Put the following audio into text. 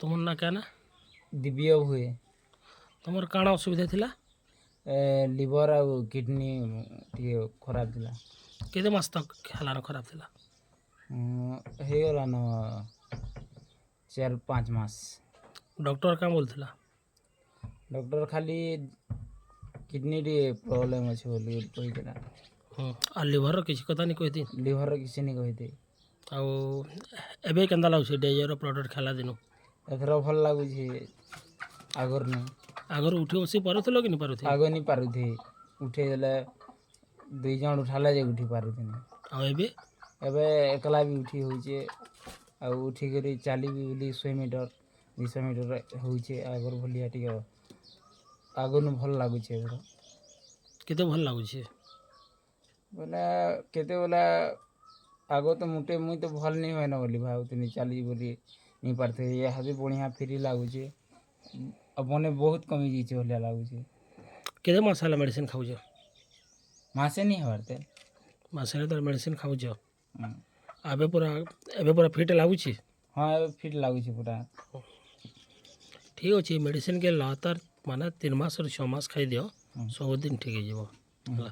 तुम ना क्या ना दिव्य हुए तुम काण असुविधा थिला लिवर आ किडनी टे खराब थिला केते मास तक हेलान खराब थिला हो गला न 4-5 मास डॉक्टर क्या बोलथिला डॉक्टर खाली किडनी टे प्रॉब्लम अच्छे बोली कहीदेला आ लिवर किसी कथा नहीं कहती लिवर किसी नहीं कहते ଆଉ ଏବେ କେନ୍ତା ଲାଗୁଛି ଡେଜର ପ୍ରଡ଼କ୍ଟ ଖେଲା ଦିନୁ ଏଥର ଭଲ ଲାଗୁଛି ଆଗରୁ ନାହିଁ ଆଗରୁ ଉଠି ବସି ପାରୁଥିଲ କି ନି ପାରୁଥିଲ ଆଗ ନି ପାରୁଥି ଉଠେଇ ଦେଲେ 2 ଜଣ ଉଠାଲେ ଯେ ଉଠି ପାରୁଥିନି ଆଉ ଏବେ ଏବେ ଏକଲା ବି ଉଠି ହଉଛେ ଆଉ ଉଠିକରି ଚାଲିବି ବୋଲି 100 ମିଟର 200 ମିଟର ହଉଛେ ଆଗରୁ ଭଳିଆ ଟିକେ ଆଗରୁ ଭଲ ଲାଗୁଛି ଏଥର କେତେ ଭଲ ଲାଗୁଛି ବୋଲେ କେତେବେଳେ ଆଗ ତ ମୁଟେ ମୁଇଁ ତ ଭଲ नहीं ହୁଏନ ବୋଲି ଭାବୁଥିଲି ଚାଲି ବୋଲି नहीं ପାରୁଥିଲି ଏହା ବଢ଼ିଆ ଫ୍ରି ଲାଗୁଛି ଆଉ ମନେ ବହୁତ କମି ଯାଇଛି ଭଳିଆ ଲାଗୁଛି କେତେ ମାସ ହେଲା ମେଡ଼ିସିନ୍ ଖାଉଛ ମାସେ नहीं ହେବାର ତେ ମାସରେ ତାର ମେଡ଼ିସିନ୍ ଖାଉଛ ଏବେ ପୁରା ଫିଟ୍ ଲାଗୁଛି ହଁ ଏବେ ଫିଟ୍ ଲାଗୁଛି ପୁରା ଠିକ୍ ଅଛି ମେଡ଼ିସିନ୍ କେ ଲଗାତାର ମାନେ 3 ମାସରୁ 6 ମାସ ଖାଇଦିଅ ସବୁଦିନ ଠିକ୍ ହେଇଯିବ ହେଲା